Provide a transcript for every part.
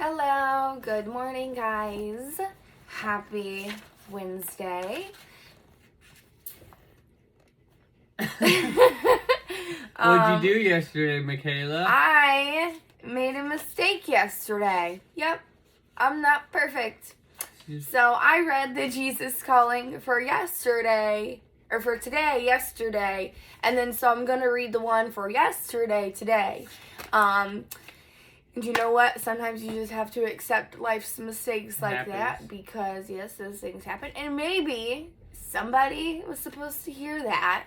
Hello, good morning, guys. Happy Wednesday. What'd you do yesterday, Michaela? I made a mistake yesterday. Yep, I'm not perfect. So I read the Jesus Calling for yesterday, or for today, yesterday, and then so I'm going to read the one for yesterday, today. And you know what? Sometimes you just have to accept life's mistakes like that because, yes, those things happen. And maybe somebody was supposed to hear that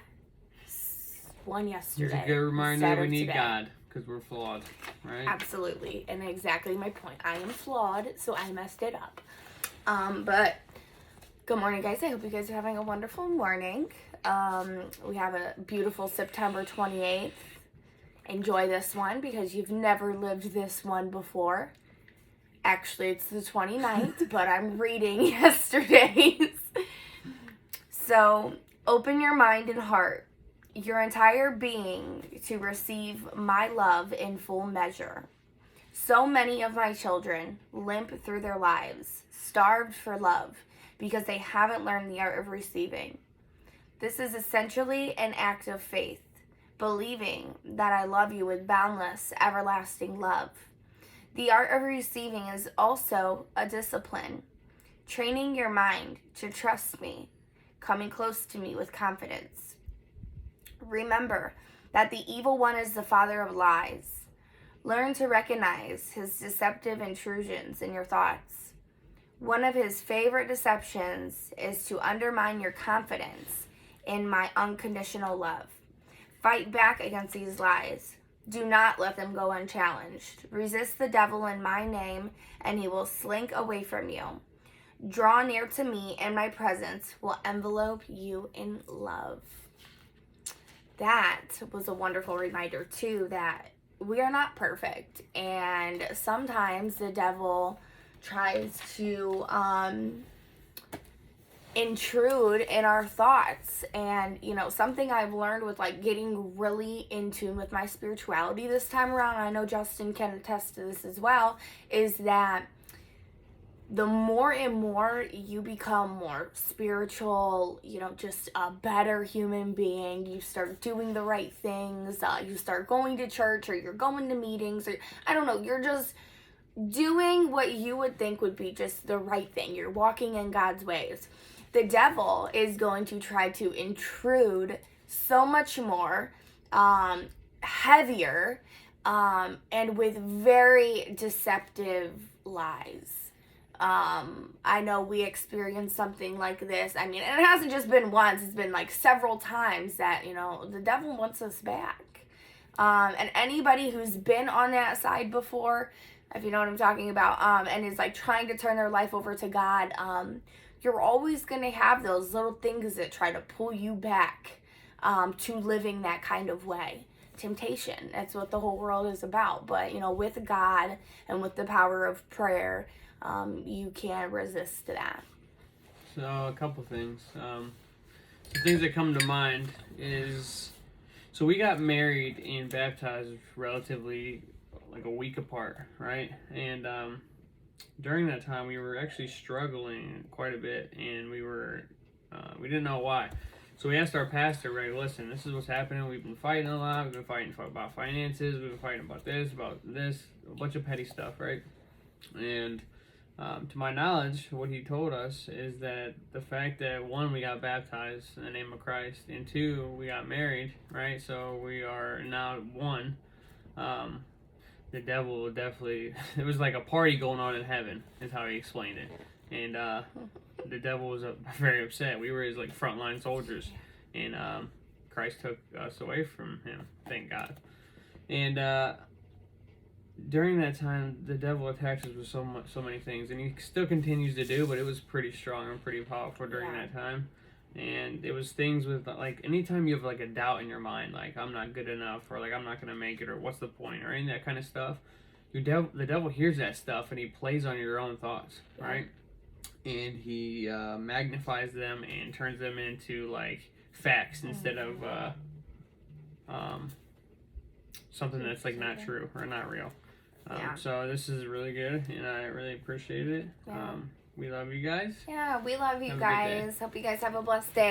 one yesterday. It's a good reminder we need God because we're flawed, right? Absolutely. And exactly my point. I am flawed, so I messed it up. But good morning, guys. I hope you guys are having a wonderful morning. We have a beautiful September 28th. Enjoy this one because you've never lived this one before. Actually, it's the 29th, but I'm reading yesterday's. So, open your mind and heart, your entire being, to receive my love in full measure. So many of my children limp through their lives, starved for love, because they haven't learned the art of receiving. This is essentially an act of faith, believing that I love you with boundless, everlasting love. The art of receiving is also a discipline, training your mind to trust me, coming close to me with confidence. Remember that the evil one is the father of lies. Learn to recognize his deceptive intrusions in your thoughts. One of his favorite deceptions is to undermine your confidence in my unconditional love. Fight back against these lies. Do not let them go unchallenged. Resist the devil in my name, and he will slink away from you. Draw near to me, and my presence will envelope you in love. That was a wonderful reminder, too, that we are not perfect. And sometimes the devil tries to intrude in our thoughts. And something I've learned with getting really in tune with my spirituality this time around, I know Justin can attest to this as well, is that the more and more you become more spiritual, just a better human being, you start doing the right things, you start going to church, or you're going to meetings, or I don't know, you're just doing what you would think would be just the right thing. You're walking in God's ways. The devil is going to try to intrude so much more, heavier, and with very deceptive lies. I know we experienced something like this. I mean, and it hasn't just been once, it's been several times that, the devil wants us back. And anybody who's been on that side before, if you know what I'm talking about, and is trying to turn their life over to God, you're always going to have those little things that try to pull you back to living that kind of way. Temptation, that's what the whole world is about. But, with God and with the power of prayer, you can resist that. So, a couple things. Some things that come to mind is, so we got married and baptized relatively a week apart, right? And during that time, we were actually struggling quite a bit, and we didn't know why. So we asked our pastor, right, listen, this is what's happening. We've been fighting a lot. We've been fighting about finances. We've been fighting about this, a bunch of petty stuff, right? And to my knowledge, what he told us is that the fact that, one, we got baptized in the name of Christ, and two, we got married, right? So we are now one. The devil definitely, it was like a party going on in heaven, is how he explained it. And the devil was very upset. We were his frontline soldiers, and Christ took us away from him, thank God. And during that time, the devil attacked us with so many things, and he still continues to do, but it was pretty strong and pretty powerful during that time. And it was things with anytime you have a doubt in your mind, I'm not good enough, or I'm not gonna make it, or what's the point, or any of that kind of stuff, the devil hears that stuff and he plays on your own thoughts, right? And he magnifies them and turns them into facts instead of something that's not true or not real. Yeah. So this is really good, and I really appreciate it. Yeah. We love you guys. Yeah, we love you Have a good day. guys. Hope you guys have a blessed day.